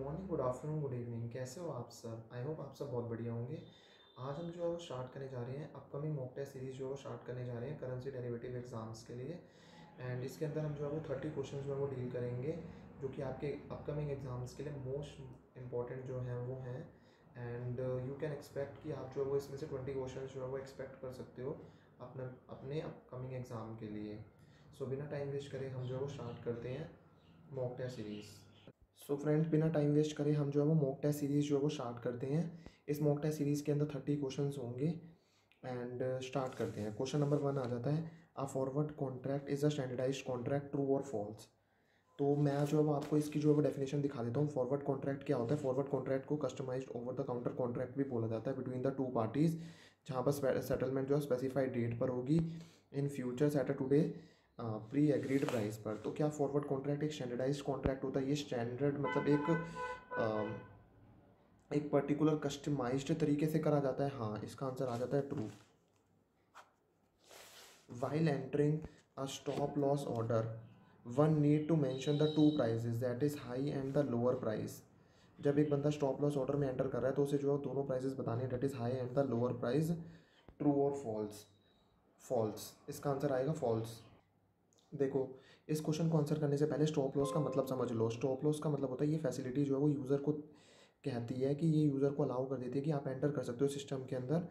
Morning, good afternoon, good evening. कैसे हो आप सब? आई होप आप सब बहुत बढ़िया होंगे। आज हम जो है वो स्टार्ट करने जा रहे हैं अपकमिंग मॉक टेस्ट सीरीज़ जो है स्टार्ट करने जा रहे हैं करेंसी डेरिवेटिव एग्जाम्स के लिए। एंड इसके अंदर हम जो है वो 30 क्वेश्चन जो है वो डील करेंगे, जो कि आपके अपकमिंग एग्जाम्स के लिए मोस्ट इंपॉर्टेंट जो हैं वो हैं। एंड यू कैन एक्सपेक्ट कि आप जो है वो इसमें से 20 क्वेश्चन जो है वो एक्सपेक्ट कर सकते हो अपने अपने अपकमिंग एग्ज़ाम के लिए। सो बिना टाइम वेस्ट करे हम जो है वो स्टार्ट करते हैं mock test series. So friends, बिना टाइम वेस्ट करे हम जो है वो मॉक टेस्ट सीरीज़ जो है वो स्टार्ट करते हैं। इस मॉक टेस्ट सीरीज़ के अंदर 30 क्वेश्चंस होंगे। एंड स्टार्ट करते हैं। क्वेश्चन नंबर 1 आ जाता है, a forward contract is a standardized contract, true और फॉल्स। तो मैं जो है वो आपको इसकी जो है वो डेफिनेशन दिखा देता हूँ। फॉरवर्ड कॉन्ट्रैक्ट क्या होता है? फॉरवर्ड कॉन्ट्रैक्ट को customized over the counter contract भी बोला जाता है बिटवीन द टू पार्टीज़, जहाँ पर सेटलमेंट जो है स्पेसिफाइड डेट पर होगी, in future at a today pre agreed price पर। तो क्या फॉरवर्ड कॉन्ट्रैक्ट एक स्टैंडर्डाइज्ड कॉन्ट्रैक्ट होता है? ये स्टैंडर्ड मतलब एक पर्टिकुलर कस्टमाइज्ड तरीके से करा जाता है। हाँ, इसका आंसर आ जाता है true. While entering a stop loss order, one need to mention the two prices, that is high and the lower price. जब एक बंदा स्टॉप लॉस ऑर्डर में एंटर कर रहा है तो उसे जो है दोनों प्राइसेस बताने हैं, that is high and the lower price. True और फॉल्स? फॉल्स। इसका आंसर आएगा फॉल्स। देखो, इस क्वेश्चन को आंसर करने से पहले स्टॉप लॉस का मतलब समझ लो। स्टॉप लॉस का मतलब होता है ये फैसिलिटी जो है वो यूज़र को कहती है कि ये यूज़र को अलाउ कर देती है कि आप एंटर कर सकते हो सिस्टम के अंदर।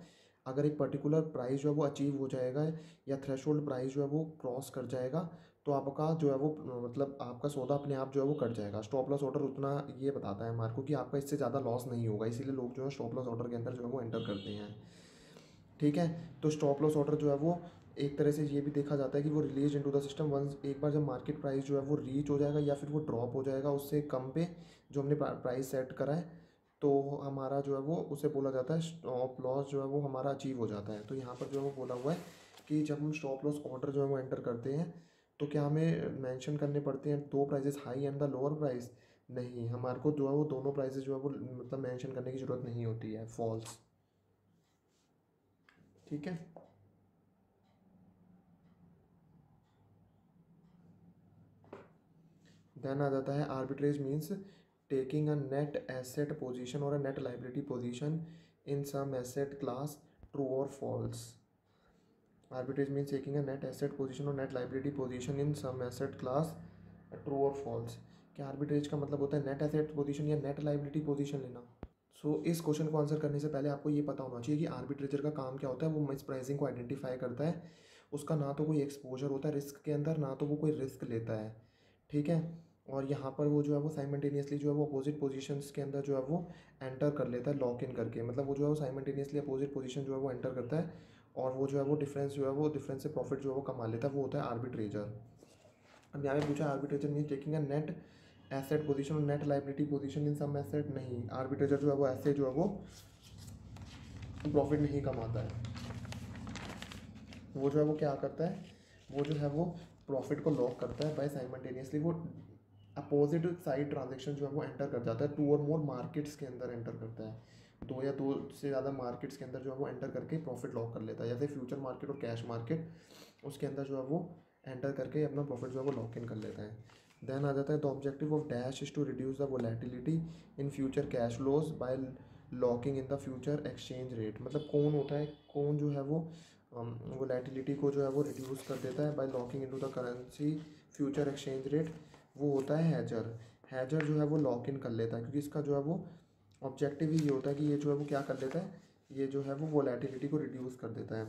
अगर एक पर्टिकुलर प्राइस जो है वो अचीव हो जाएगा या थ्रेशोल्ड प्राइस जो है वो क्रॉस कर जाएगा, तो आपका जो है वो मतलब आपका सौदा अपने आप जो है वो कट जाएगा। स्टॉप लॉस ऑर्डर उतना ये बताता है हमारे को कि आपका इससे ज़्यादा लॉस नहीं होगा, इसीलिए लोग जो है स्टॉप लॉस ऑर्डर के अंदर जो है वो एंटर करते हैं। ठीक है, तो स्टॉप लॉस ऑर्डर जो है वो एक तरह से ये भी देखा जाता है कि वो release into the system once, एक बार जब मार्केट प्राइस जो है वो रीच हो जाएगा या फिर वो ड्रॉप हो जाएगा उससे कम पे जो हमने प्राइस सेट करा है, तो हमारा जो है वो उसे बोला जाता है स्टॉप लॉस जो है वो हमारा अचीव हो जाता है। तो यहाँ पर जो है वो बोला हुआ है कि जब हम स्टॉप लॉस ऑर्डर जो है वो एंटर करते हैं तो क्या हमें मेंशन करने पड़ते हैं दो prices, high and the lower price? नहीं, हमारे को जो है वो दोनों प्राइसेस जो है वो मतलब मेंशन करने की ज़रूरत नहीं होती है। फॉल्स। ठीक है। देन आ जाता है arbitrage means taking a net asset position और a net liability position in some asset class, true और false? Arbitrage means taking a net asset position और net liability position in some asset class, true और false? क्या arbitrage का मतलब होता है net asset position या नेट लाइबिलिटी पोजीशन लेना? इस क्वेश्चन को आंसर करने से पहले आपको ये पता होना चाहिए कि आर्बिट्रेजर का काम क्या होता है। वो मिस प्राइसिंग को आइडेंटिफाई करता है। उसका ना तो कोई एक्सपोजर होता है रिस्क के अंदर, ना तो वो कोई रिस्क लेता है। ठीक है। और यहाँ पर वो जो है वो साइमल्टेनियसली जो है वो अपोजिट पोजीशंस के अंदर जो है वो एंटर कर लेता है लॉक इन करके। मतलब वो जो है वो साइमल्टेनियसली अपोजिट पोजीशन जो है वो एंटर करता है और वो जो है वो डिफरेंस जो है वो डिफरेंस से प्रॉफिट जो है वो कमा लेता है। वो होता है आर्बिट्रेजर। अब यहाँ पे पूछा arbitrageur mean taking a net asset position और net liability position in some asset. नहीं, आर्बिट्रेजर जो है वो ऐसे जो है वो प्रॉफिट नहीं कमाता है। वो जो है वो क्या करता है, वो जो है वो प्रॉफिट को लॉक करता है बाय साइमल्टेनियसली वो अपोजिट साइड ट्रांजेक्शन जो है वो एंटर कर जाता है। टू और मोर मार्केट्स के अंदर एंटर करता है, दो या दो से ज़्यादा मार्केट्स के अंदर जो है वो एंटर करके प्रॉफिट लॉक कर लेता है। जैसे फ्यूचर मार्केट और कैश मार्केट, उसके अंदर जो है वो एंटर करके अपना प्रॉफिट जो है वो लॉक इन कर लेता है। देन आ जाता है the objective of dash is to reduce the volatility in future cash flows by locking in the future exchange rate. मतलब कौन होता है, कौन जो है वो वोलेटिलिटी को जो है वो रिड्यूस कर देता है by locking into the currency future exchange rate? वो होता है हैजर। हैजर जो है वो लॉक इन कर लेता है, क्योंकि इसका जो है वो ऑब्जेक्टिव ही ये होता है कि ये जो है वो क्या कर लेता है, ये जो है वो वोलेटिलिटी को रिड्यूस कर देता है।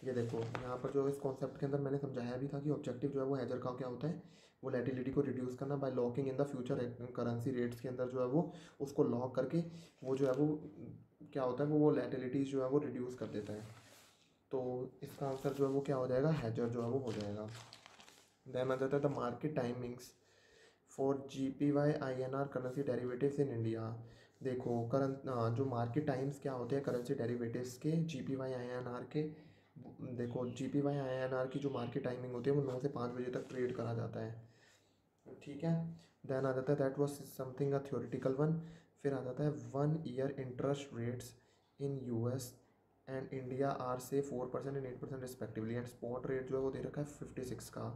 ये देखो यहाँ पर जो इस कॉन्सेप्ट के अंदर मैंने समझाया भी था कि ऑब्जेक्टिव जो है वो हैजर का क्या होता है, वोलेटिलिटी को रिड्यूस करना by locking in the future currency rates के अंदर जो है वो उसको लॉक करके वो जो है वो क्या होता है, वो वोलेटिलिटी जो है वो रिड्यूस कर देता है। तो इसका आंसर जो है वो क्या हो जाएगा, हैजर जो है वो हो जाएगा। देन आ जाता है the market timings for GPY INR currency derivatives in India. देखो करंट जो मार्केट टाइम्स क्या होते हैं करेंसी डेरिवेटिव्स के, GPY INR के। देखो GPY INR की जो मार्केट टाइमिंग होती है वो 9 से 5 बजे तक ट्रेड करा जाता है। ठीक है। देन आ जाता है that was something a theoretical one. फिर आ जाता है 1 year interest rates in US and India are से 4% and 8% respectively, and spot rate जो है वो दे रखा है 56 का।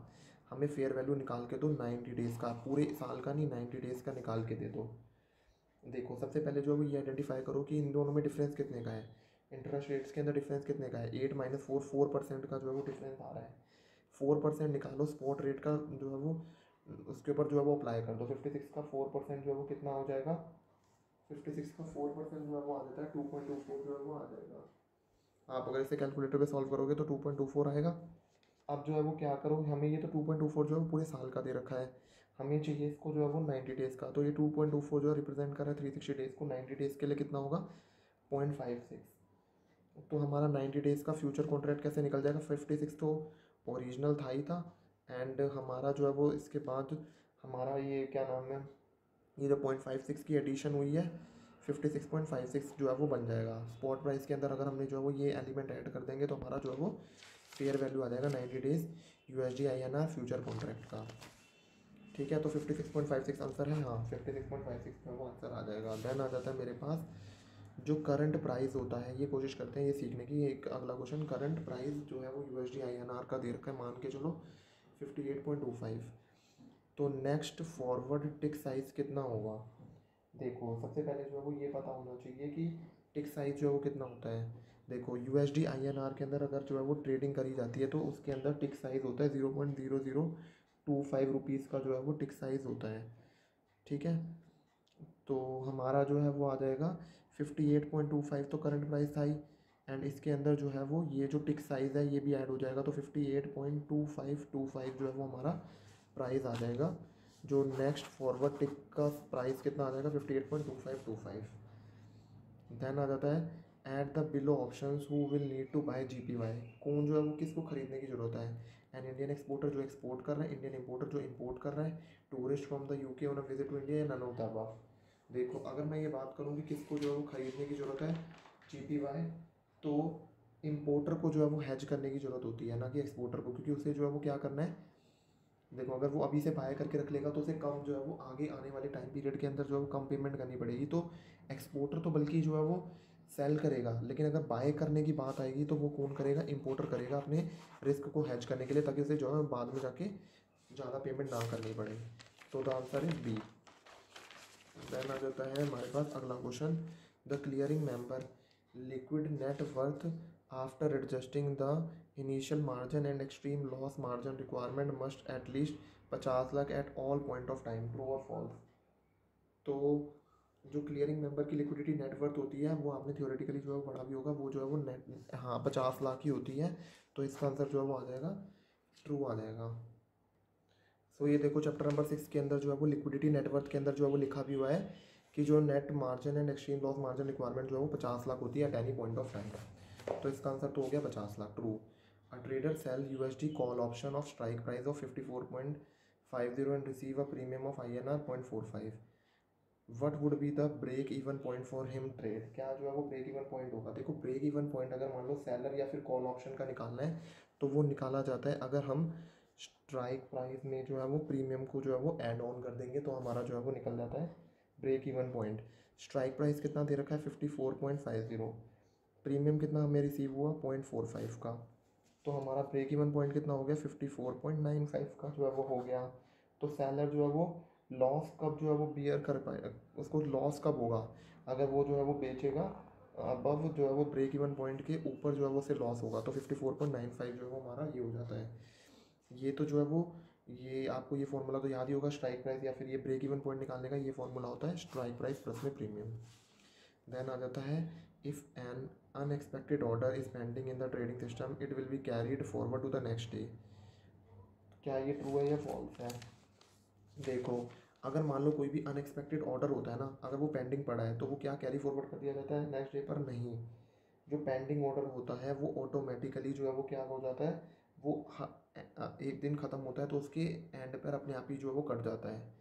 हमें फेयर वैल्यू निकाल के दो 90 डेज़ का, पूरे साल का नहीं, 90 डेज़ का निकाल के दे दो। देखो सबसे पहले जो है वो ये आइडेंटिफाई करो कि इन दोनों में डिफरेंस कितने का है। इंटरेस्ट रेट्स के अंदर डिफरेंस कितने का है, 8 - 4, 4% का जो है वो डिफरेंस आ रहा है। 4% निकालो स्पॉट रेट का जो है वो, उसके ऊपर जो है वो अप्लाई कर दो। 56 का 4% जो है वो कितना हो जाएगा, 56 का 4% जो है वो आ जाता है 2.24 जो है वो आ जाएगा। आप अगर इसे कैलकुलेटर पे सॉल्व करोगे तो 2.24 आएगा। अब जो है वो क्या करो, हमें ये तो 2.24 जो है वो पूरे साल का दे रखा है, हमें चाहिए इसको जो है वो 90 डेज़ का। तो ये 2.24 जो है रिप्रेजेंट कर रहा है 360 डेज़ को, 90 डेज़ के लिए कितना होगा 0.56। तो हमारा 90 डेज़ का फ्यूचर कॉन्ट्रैक्ट कैसे निकल जाएगा, 56 तो ओरिजिनल था ही था, एंड हमारा जो है वो इसके बाद हमारा ये क्या नाम है, ये जो 0.56 की एडिशन हुई है 56.56 जो है वो बन जाएगा। स्पॉट प्राइस के अंदर अगर हमने जो है वो ये एलिमेंट ऐड कर देंगे तो हमारा जो है वो फेयर वैल्यू आ जाएगा 90 days USD INR future contract का। ठीक है, तो 56.56 आंसर है, हाँ 56.56 में वो आंसर आ जाएगा। देन आ जाता है मेरे पास जो करंट प्राइस होता है, ये कोशिश करते हैं ये सीखने की। एक अगला क्वेश्चन, करंट प्राइस जो है वो USD INR का दे रखा है, मान के चलो 58.25। तो नेक्स्ट फॉरवर्ड टिक साइज़ कितना होगा। देखो सबसे पहले जो है वो ये पता होना चाहिए कि टिक साइज़ जो है वो कितना होता है। देखो USD INR के अंदर अगर जो है वो ट्रेडिंग करी जाती है तो उसके अंदर टिक साइज़ होता है 0.0025 रुपीज़ का जो है वो टिक साइज़ होता है। ठीक है, तो हमारा जो है वो आ जाएगा 58.25 तो करंट प्राइस था ही, एंड इसके अंदर जो है वो ये जो टिक साइज़ है ये भी ऐड हो जाएगा, तो 58.2525 जो है वो हमारा प्राइस आ जाएगा। जो नेक्स्ट फॉरवर्ड टिक का प्राइस कितना आ जाएगा 58.2525। देन आ जाता है at the below options who will need to buy GPY। कौन जो है वो किसको खरीदने की ज़रूरत है, एन इंडियन एक्सपोर्टर जो एक्सपोर्ट कर रहा है, इंडियन इंपोर्टर जो इंपोर्ट कर रहा है, tourist from the UK on a visit to India, या नन ऑफ द अबव। देखो अगर मैं ये बात करूँ कि किसको जो है वो खरीदने की ज़रूरत है GPY, तो इम्पोर्टर को जो है वो हैज करने की ज़रूरत होती है, ना कि एक्सपोर्टर को, क्योंकि उसे जो है वो क्या करना है। देखो अगर वो अभी से बाय करके रख लेगा तो उसे कम जो है वो आगे आने वाले टाइम पीरियड के अंदर जो है वो कम पेमेंट करनी पड़ेगी। तो एक्सपोर्टर तो बल्कि जो है वो सेल करेगा, लेकिन अगर बाय करने की बात आएगी तो वो कौन करेगा, इंपोर्टर करेगा, अपने रिस्क को हैज करने के लिए, ताकि उसे जो है बाद में जाके ज़्यादा पेमेंट ना करनी पड़े। तो the answer is B. Then आ जाता है हमारे पास अगला question, the clearing member liquid net worth after adjusting the initial margin and extreme loss margin requirement must at least 50 lakh at all point of time, true और false. तो जो clearing member की लिक्विडिटी नेटवर्थ होती है वो आपने theoretically जो है वो पढ़ा भी होगा, वो जो है वो नेट, हाँ 50 लाख ही होती है। तो इसका आंसर जो है वो आ जाएगा ट्रू आ जाएगा। सो ये देखो चैप्टर नंबर 6 के अंदर जो है वो लिक्विडिटी नेटवर्थ के अंदर जो है वो लिखा भी हुआ है कि जो net margin and extreme loss margin requirement जो है वो 50 लाख होती है at any point of time. तो इसका आंसर तो हो गया 50 lakh, true. A trader sell USD call option of strike price of 54.50 and receive a premium of INR 0.45। What would be the break even point for him trade. क्या जो है वो break even point होगा। देखो break even point अगर मान लो seller या फिर कॉल ऑप्शन का निकालना है तो वो निकाला जाता है अगर हम स्ट्राइक प्राइस में जो है वो प्रीमियम को जो है वो ऐड ऑन कर देंगे, तो हमारा जो है वो निकल जाता है break even point. Strike price कितना दे रखा है 54.50, प्रीमियम कितना हमें रिसीव हुआ 0.45 का, तो हमारा ब्रेक इवन पॉइंट कितना हो गया 54.95 का जो है वो हो गया। तो सेलर जो है वो लॉस कब जो है वो बियर कर पाएगा, उसको लॉस कब होगा, अगर वो जो है वो बेचेगा अबव जो है वो ब्रेक इवन पॉइंट के ऊपर जो है वो उसे लॉस होगा, तो 54.95 जो है वो हमारा ये हो जाता है। ये तो जो है वो, ये आपको ये फॉर्मूला तो याद ही होगा, स्ट्राइक प्राइस या फिर ये ब्रेक इवन पॉइंट निकालने का ये फॉर्मूला होता है स्ट्राइक प्राइस प्लस में प्रीमियम। देन आ जाता है if an unexpected order is pending in the trading system it will be carried forward to the next day. क्या ये ट्रू है या फॉल्स है। देखो अगर मान लो कोई भी अनएक्सपेक्टेड ऑर्डर होता है ना, अगर वो पेंडिंग पड़ा है तो वो क्या कैरी फॉरवर्ड कर दिया जाता है नेक्स्ट डे पर, नहीं। जो पेंडिंग ऑर्डर होता है वो ऑटोमेटिकली जो है वो क्या हो जाता है, वो एक दिन ख़त्म होता है तो उसके एंड पर अपने आप ही जो है वो कट जाता है।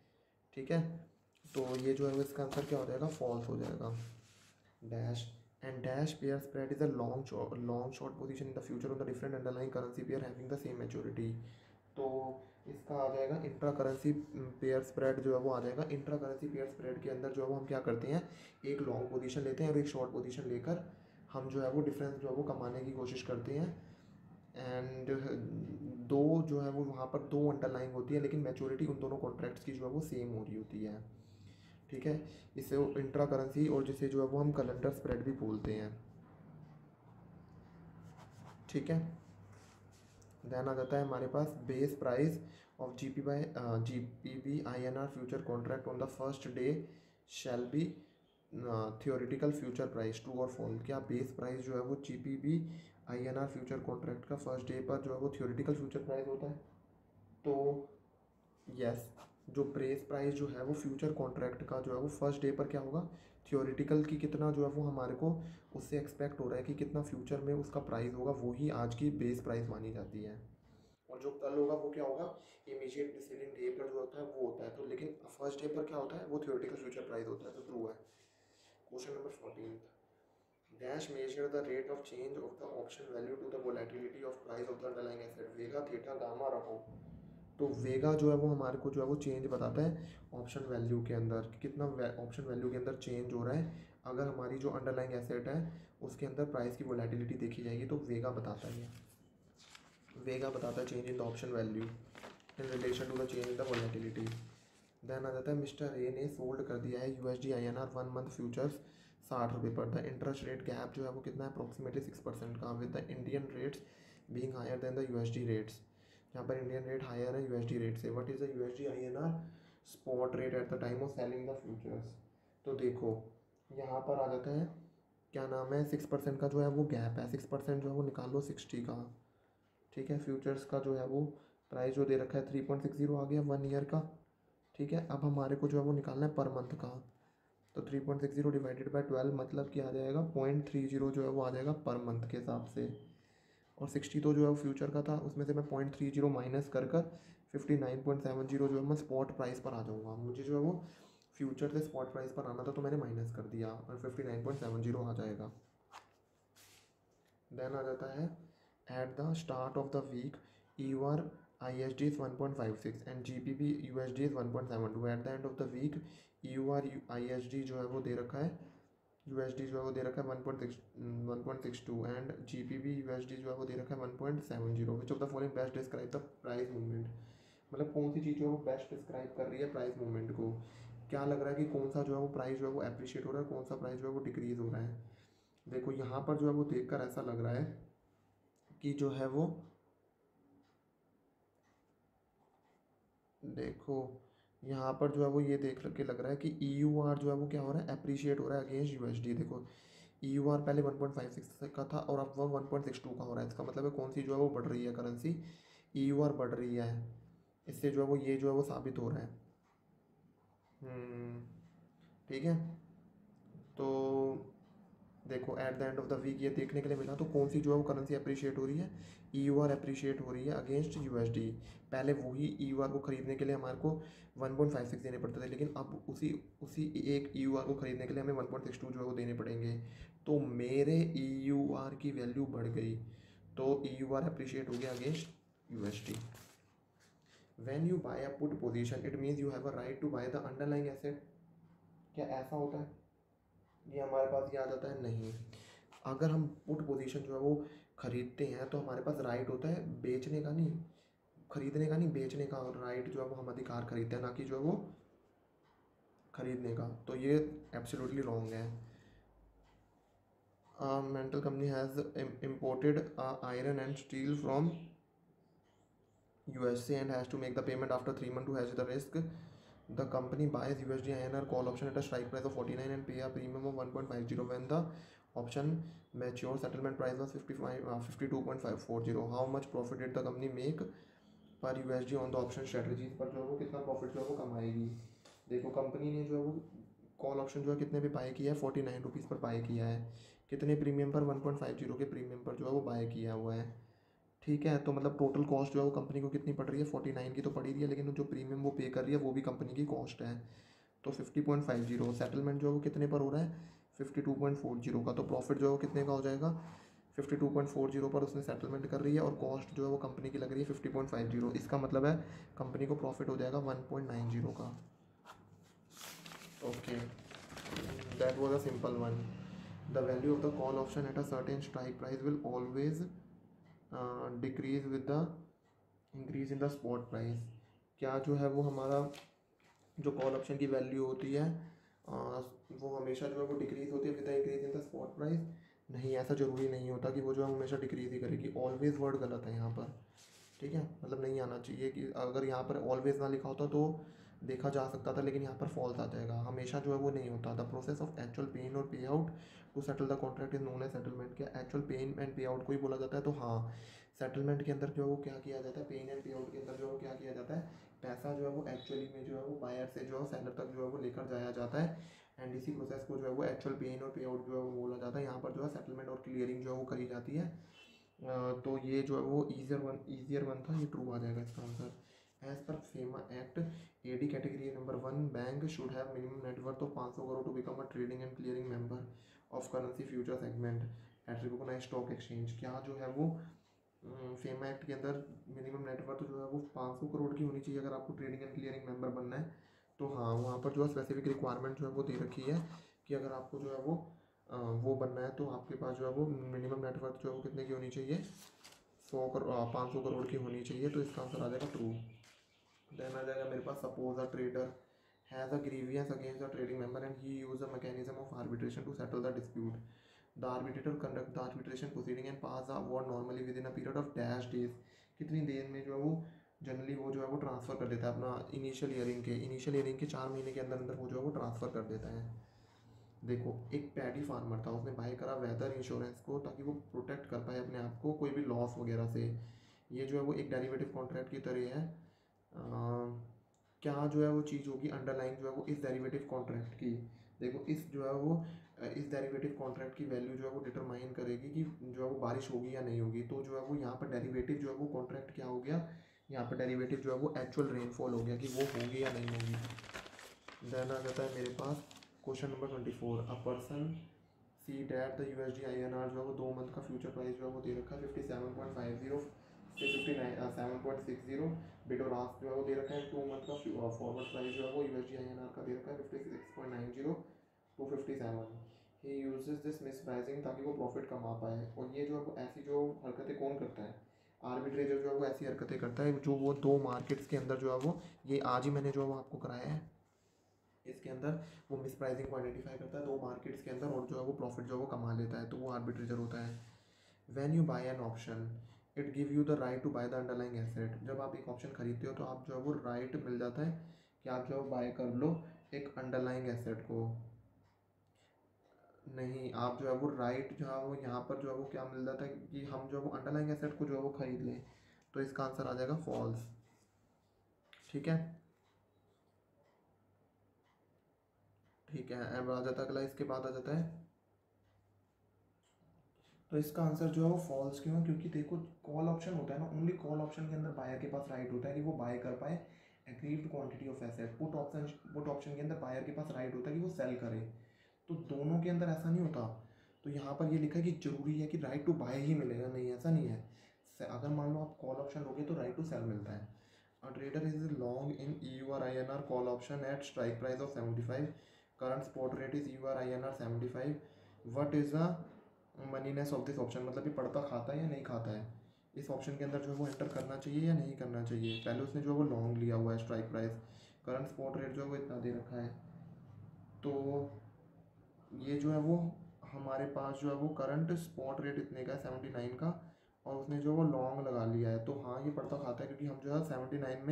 ठीक है, तो ये जो है वो इसका आंसर क्या हो जाएगा, फॉल्स हो जाएगा। Dash and dash pair spread is a long short position in the future on the different underlying currency pair having the same maturity. तो इसका आ जाएगा इंट्रा करेंसी पेयर स्प्रेड जो है वो आ जाएगा। इंट्रा करेंसी पेयर स्प्रेड के अंदर जो है वो हम क्या करते हैं, एक लॉन्ग पोजीशन लेते हैं और एक शॉर्ट पोजीशन लेकर हम जो है वो डिफरेंस जो है वो कमाने की कोशिश करते हैं। एंड दो जो है वो वहाँ पर दो अंडरलाइंग होती है लेकिन मैच्योरिटी उन दोनों कॉन्ट्रैक्ट्स की जो है वो सेम हो रही होती है। ठीक है, इसे वो इंट्रा करेंसी और जिसे जो है वो हम कैलेंडर स्प्रेड भी बोलते हैं। ठीक है, देन आ जाता है हमारे पास base price of GPB INR future contract on the first day shall be theoretical future price, true और फॉल्स। क्या बेस प्राइस जो है वो GPB INR फ्यूचर कॉन्ट्रैक्ट का फर्स्ट डे पर जो है वो थियोरिटिकल फ्यूचर प्राइस होता है? तो यस, जो बेस प्राइस जो है वो फ्यूचर कॉन्ट्रैक्ट का जो है वो फर्स्ट डे पर क्या होगा, थियोरिटिकल की कितना जो है वो हमारे को उससे एक्सपेक्ट हो रहा है कि कितना फ्यूचर में उसका प्राइस होगा, वो ही आज की बेस प्राइस मानी जाती है। और जो कल होगा वो क्या होगा, इमीडिएट प्रीसीडिंग डे पर जो होता है वो होता है। तो लेकिन फर्स्ट डे पर क्या होता है, वो थियोरेटिकल फ्यूचर प्राइस होता है, तो ट्रू है। Question number 14, dash measure the rate of change of the option value to the volatility of price of the underlying asset, vega theta gamma rho. तो वेगा जो है वो हमारे को जो है वो चेंज बताता है ऑप्शन वैल्यू के अंदर, कि कितना ऑप्शन वैल्यू के अंदर चेंज हो रहा है। अगर हमारी जो अंडरलाइंग एसेट है उसके अंदर प्राइस की वोलेटिलिटी देखी जाएगी तो वेगा बताता है, वेगा बताता है change in the option value in relation to the change in the volatility. Then आ जाता है मिस्टर ए ने सोल्ड कर दिया है USD INR 1 मंथ फ्यूचर्स 60 रुपये पर। द इंटरेस्ट रेट गैप जो है वो कितना है, अप्रोक्सीमेटली 6% का, with the Indian rates being higher than the USD rates. यहाँ पर इंडियन रेट हायर है USD रेट से। What is the USD INR spot rate at the time of selling the futures? तो देखो यहाँ पर आ जाता है क्या नाम है, 6% का जो है वो गैप है, 6% जो है वो निकालो 60 का। ठीक है, फ्यूचर्स का जो है वो प्राइस जो दे रखा है 3.60 आ गया 1 ईयर का। ठीक है, अब हमारे को जो है वो निकालना है पर मंथ का। तो 3.60 डिवाइडेड बाई 12 मतलब क्या आ जाएगा, 0.30 जो है वो आ जाएगा पर मंथ के हिसाब से। और 60 तो जो है वो फ्यूचर का था, उसमें से मैं 0.30 माइनस कर 59.70 जो है मैं स्पॉट प्राइस पर आ जाऊँगा। मुझे जो है वो फ्यूचर से स्पॉट प्राइस पर आना था तो मैंने माइनस कर दिया और 59.70 आ जाएगा। देन आ जाता है at the start of the week EUR ISD is 1.56 and GBP USD is 1.72। At the end of the week EUR ISD जो है वो दे रखा है, USD जो है वो दे रखा है 1.62 एंड GBP USD जो है वो दे रखा है 1.70। Which of the following best describe the price movement? मतलब कौन सी चीज़ जो है वो बेस्ट डिस्क्राइब कर रही है प्राइस मूवमेंट को? क्या लग रहा है कि कौन सा जो है वो प्राइस जो है वो अप्रिशिएट हो रहा है, कौन सा प्राइस जो है वो डिक्रीज़ हो रहा है? देखो यहाँ पर जो है वो देखकर ऐसा लग रहा है कि जो है वो, देखो यहाँ पर जो है वो ये देख के लग रहा है कि EUR जो है वो क्या हो रहा है, अप्रिशिएट हो रहा है अगेंस्ट USD। देखो EUR पहले 1.56 का था और अब वो 1.62 का हो रहा है। इसका मतलब है कौन सी जो है वो बढ़ रही है करेंसी, EUR बढ़ रही है। इससे जो है वो ये जो है वो साबित हो रहा है। ठीक है, तो देखो at the end of the week ये देखने के लिए मिला। तो कौन सी जो है वो करेंसी अप्रिशिएट हो रही है, EUR अप्रिशिएट हो रही है अगेंस्ट USD। पहले वही EUR को खरीदने के लिए हमारे को 1.56 देने पड़ते थे, लेकिन अब उसी उसी एक EUR को खरीदने के लिए हमें 1.62 जो है वो देने पड़ेंगे। तो मेरे EUR की वैल्यू बढ़ गई, तो EUR अप्रिशिएट हो गया against USD। When you buy a put position it means you have a right to buy the underlying asset. क्या ऐसा होता है? ये हमारे पास ये आ जाता है नहीं। अगर हम पुट पोजीशन जो है वो खरीदते हैं तो हमारे पास राइट होता है बेचने का नहीं, खरीदने का नहीं, बेचने का। और राइट जो है वो हम अधिकार खरीदते हैं, ना कि जो है वो खरीदने का। तो ये एब्सोल्युटली रॉन्ग है। Mental company has imported iron and steel from USA and has to make the payment after 3 months to hedge the risk. The company buys USD INR call option at a strike price of 49 and pay a premium of 1.50 when the option mature. Settlement price was 52.540. How much profit did the company make पर USD on the option strategies? पर जो है वो कितना profit जो है वो कमाएगी? देखो कंपनी ने जो है वो कॉल ऑप्शन जो है कितने पे बाय किया है, 49 रुपीज़ पर बाय किया है। कितने प्रीमियम पर, 1.50 के प्रीमियम पर जो है वो बाय किया हुआ है। ठीक है, तो मतलब टोटल कॉस्ट जो है वो कंपनी को कितनी पड़ रही है, 49 की तो पड़ रही है, लेकिन जो प्रीमियम वो पे कर रही है वो भी कंपनी की कॉस्ट है। तो 50.50। सेटलमेंट जो है वो कितने पर हो रहा है, 52.40 का। तो प्रॉफिट जो है वो कितने का हो जाएगा, 52.40 पर उसने सेटलमेंट कर रही है और कॉस्ट जो है वो कंपनी की लग रही है 50.50। इसका मतलब है कंपनी को प्रॉफिट हो जाएगा 1.90 का। Okay, that was a simple one. The value of the call option at a certain strike price will always decrease with the increase in the spot price. क्या जो है वो हमारा जो कॉल ऑप्शन की वैल्यू होती है वो हमेशा जो है वो डिक्रीज होती है with the increase in the spot price? नहीं, ऐसा ज़रूरी नहीं होता कि वो जो है हमेशा डिक्रीज ही करेगी। ऑलवेज वर्ड गलत है यहाँ पर, ठीक है, मतलब नहीं आना चाहिए कि अगर यहाँ पर ऑलवेज ना लिखा होता तो देखा जा सकता था, लेकिन यहाँ पर फॉल्स आ जाएगा। हमेशा जो है वो नहीं होता। The process of actual pay in और pay out to settle the contract is known as settlement. क्या actual pay in and pay out को ही बोला जाता है? तो हाँ, सेटलमेंट के अंदर जो है वो क्या किया जाता है, पेन एंड पे आउट के अंदर जो है वो क्या किया जाता है, पैसा जो है वो एक्चुअली में जो है वो बायर से जो है सेलर तक जो है वो लेकर जाया जाता है, एंड इसी प्रोसेस को जो है वो एक्चुअल पेन और पे आउट जो है वो बोला जाता है। यहाँ पर जो है सेटलमेंट और क्लियरिंग जो है वो करी जाती है। तो ये जो है वो ईजियर वन था, ये ट्रू आ जाएगा इसका answer. As per FEMA act, AD category number 1 bank should have minimum net ऑफ 500 crore to become a trading and clearing member of currency future segment at recognized stock exchange. क्या जो है वो फेमा एक्ट के अंदर मिनिमम नेटवर्थ जो है वो 500 करोड़ की होनी चाहिए अगर आपको ट्रेडिंग एंड क्लियरिंग मेंबर बनना है? तो हाँ, वहाँ पर जो है स्पेसिफिक रिक्वायरमेंट जो है वो दे रखी है कि अगर आपको जो है वो बनना है तो आपके पास जो है वो मिनिमम नेटवर्थ जो है वो कितने की होनी चाहिए, 500 करोड़ की होनी चाहिए। तो इसका आंसर आ जाएगा ट्रू। देन आ जाएगा मेरे पास, suppose a trader has a grievance against the trading member and he use a mechanism of arbitration to settle the dispute. The arbitrator conduct the arbitration proceeding and pass the award normally within a period of dash days. कितनी देर में जो है वो generally वो जो है वो ट्रांसफ़र कर देता है अपना इनिशियल ईयरिंग के 4 महीने के अंदर अंदर वो जो है वो ट्रांसफ़र कर देता है। देखो, एक पैडी फार्मर था, उसने बाय करा वेदर इंश्योरेंस को ताकि वो प्रोटेक्ट कर पाए अपने आप को कोई भी लॉस वगैरह से। ये जो है वो एक डेरिवेटिव कॉन्ट्रैक्ट की तरह है। क्या जो है वो चीज़ होगी अंडरलाइंग जो है वो इस डेरिवेटिव कॉन्ट्रैक्ट की? देखो, इस जो है वो इस डेरिवेटिव कॉन्ट्रैक्ट की वैल्यू जो है वो डिटरमाइन करेगी कि जो है वो बारिश होगी या नहीं होगी। तो जो है वो यहाँ पर डेरिवेटिव जो है वो कॉन्ट्रैक्ट क्या हो गया, यहाँ पर डेरिवेटिव जो है वो एक्चुअल रेनफॉल हो गया कि वो होगी या नहीं होगी। देन आ जाता है मेरे पास question number 24। A person see that the USD INR जो है वो 2 मंथ का फ्यूचर प्राइस जो है वो दे रखा है 57.50 से 7.60। बिड और आस्क जो है वो दे रखा है। 2 मंथ का फॉरवर्ड प्राइस जो है वो USD INR का दे रखा है 56.90 to 57। He uses this mispricing ताकि वो प्रॉफिट कमा पाए। और ये जो है वो ऐसी जो हरकतें कौन करता है, आर्बिट्रेजर जो है वो ऐसी हरकतें करता है जो वो 2 मार्केट्स के अंदर जो है वो, ये आज ही मैंने जो है वो आपको कराया है, इसके अंदर वो मिस प्राइसिंग को आइडेंटिफाई करता है 2 मार्केट्स के अंदर और जो है वो प्रॉफिट जो है वो कमा लेता है, तो वो आर्बिट्रेटर होता है। When you buy an option it give you the right to buy the underlying asset. जब आप एक ऑप्शन खरीदते हो तो आप जो है वो राइट मिल जाता है कि आप जो है बाय कर लो एक अंडरलाइंग एसेट को। नहीं, आप जो है वो राइट जो है वो यहाँ पर जो है वो क्या मिल जाता है कि हम जो है वो अंडरलाइंग एसेट को जो है वो खरीद लें। तो इसका आंसर आ जाएगा फॉल्स। ठीक है, ठीक है, अब आ जाता है अगला, इसके बाद आ जाता है। तो इसका आंसर जो है वो फॉल्स क्यों है? क्योंकि देखो, कॉल ऑप्शन होता है ना, ओनली कॉल ऑप्शन के अंदर बायर के पास राइट होता है कि वो बाय कर पाए agreed quantity of asset. Put option के अंदर बायर के पास राइट होता है कि वो सेल करे। तो दोनों के अंदर ऐसा नहीं होता। तो यहाँ पर ये लिखा है कि जरूरी है कि राइट टू बाय ही मिलेगा, नहीं ऐसा नहीं है। अगर मान लो आप कॉल ऑप्शन लोगे तो राइट टू सेल मिलता है। A trader is long in EUR INR call option at strike price of 75। Current spot rate is EUR INR 75। What is the moneyness of this option, मतलब ये पड़ता खाता है या नहीं खाता है, इस ऑप्शन के अंदर जो है वो एंटर करना चाहिए या नहीं करना चाहिए। पहले उसने जो है वो लॉन्ग लिया हुआ है strike price, current spot rate जो है वो इतना दे रखा है। तो ये जो है वो हमारे पास जो है वो करंट स्पॉट रेट इतने का है 79 का, और उसने जो वो लॉन्ग लगा लिया है। तो हाँ, ये पड़ता खाता है क्योंकि हम जो है 79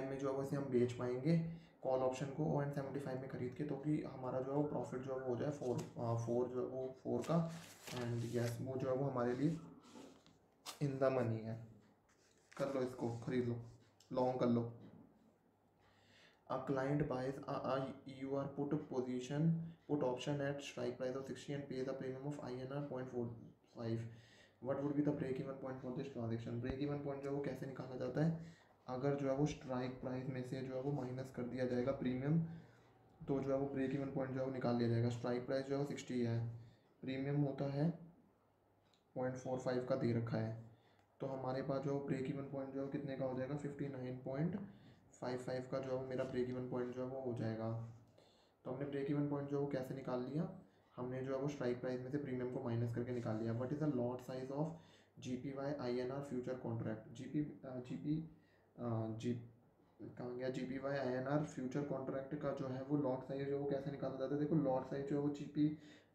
में जो है वो इसे हम बेच पाएंगे कॉल ऑप्शन को, और 75 में खरीद के, तो कि हमारा जो है वो प्रॉफिट जो है वो हो जाए फोर जो है वो 4 का। एंड यस, वो जो है वो हमारे लिए इन द मनी है। कर लो, इसको खरीद लो, लॉन्ग कर लो। A client buys a EUR put option at strike price of 60 and pays a premium of INR 0.45. What would be the break even point for this transaction? break even point जो है वो कैसे निकाला जाता है? अगर जो है वो स्ट्राइक प्राइस में से जो है वो माइनस कर दिया जाएगा प्रीमियम, तो जो है वो ब्रेक इवन पॉइंट जो है वो निकाल लिया जाएगा। स्ट्राइक प्राइस जो है वो 60 है, प्रीमियम होता है 0.45 का दे रखा है, तो हमारे पास जो ब्रेक इवन पॉइंट जो है कितने का हो जाएगा, 59.55 का जो है मेरा ब्रेक इवन पॉइंट जो है वो हो जाएगा। तो हमने ब्रेक इवन पॉइंट जो है वो कैसे निकाल लिया, हमने जो है वो स्ट्राइक प्राइस में से प्रीमियम को माइनस करके निकाल लिया। What is the lot size of GPY INR future contract? G कहाँ गया, G P Y I N R future contract का जो है वो लॉट साइज जो है वो कैसे निकाला जाता है। देखो लॉट साइज जो है वो G P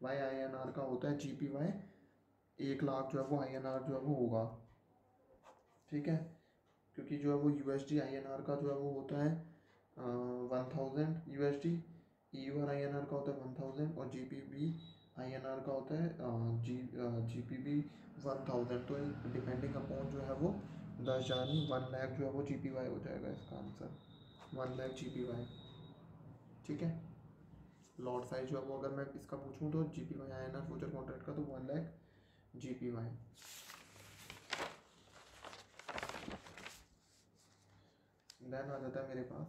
Y I N R का होता है, जी पी वाई 1 लाख जो है वो आई एन आर जो है वो होगा, ठीक है। क्योंकि जो है वो U S D I N R का जो है वो होता है 1000 U S D, E U R I N R का होता है 1000 और G P B I N R का होता है जी पी बी 1000। तो डिपेंडिंग अपॉन जो है वो 10,000 1 लाख जो है वो जी पी वाई हो जाएगा इसका answer, 1 lakh G P Y, ठीक है। लॉट साइज जो है वो अगर मैं इसका पूछूं तो G P Y I N R future contract का तो 1 lakh G P Y. Then आ जाता है मेरे पास,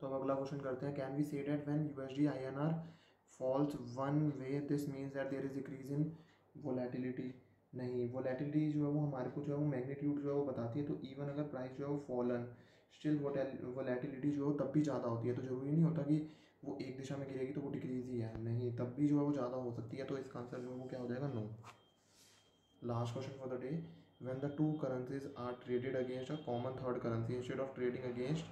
तो अब अगला क्वेश्चन करते हैं। Can we say that when USD INR falls one way this means that there is decrease in volatility. नहीं, वोलेटिलिटी जो है वो हमारे को जो है वो मैग्नीट्यूड जो है वो बताती है। तो इवन अगर प्राइस जो है वो फॉलन, स्टिल वोलेटिलिटी जो है तब भी ज़्यादा होती है। तो ज़रूरी नहीं होता कि वो एक दिशा में गिरेगी तो वो डिक्रीज ही है, नहीं, तब भी जो है वो ज़्यादा हो सकती है। तो इसका आंसर जो है वो क्या हो जाएगा, no. Last question for the day, when the two currencies are traded against a common third currency instead of trading against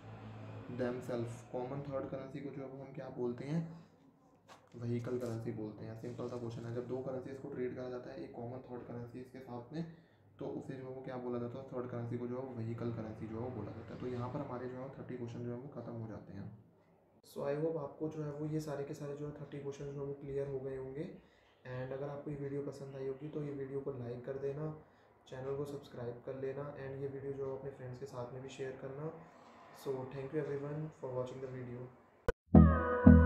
themselves। Common third currency को जो है वो हम क्या बोलते हैं, वहीकल करेंसी बोलते हैं। सिंपल सा क्वेश्चन है, जब दो करेंसीज को ट्रेड करा जाता है एक कॉमन थर्ड करेंसी के साथ में, तो उसे जो है वो क्या बोला जाता है, थर्ड करेंसी को जो है वो वहीकल करेंसी जो है वो बोला जाता है। तो यहाँ पर हमारे जो है 30 क्वेश्चन जो है वो खत्म हो जाते हैं। सो आई होप आपको जो है वो ये सारे के सारे जो है 30 क्वेश्चन जो है वो क्लियर हो गए होंगे। एंड अगर आपको ये वीडियो पसंद आई होगी तो ये वीडियो को लाइक कर देना, चैनल को सब्सक्राइब कर लेना एंड ये वीडियो जो अपने फ्रेंड्स के साथ में भी शेयर करना। So thank you everyone for watching the video.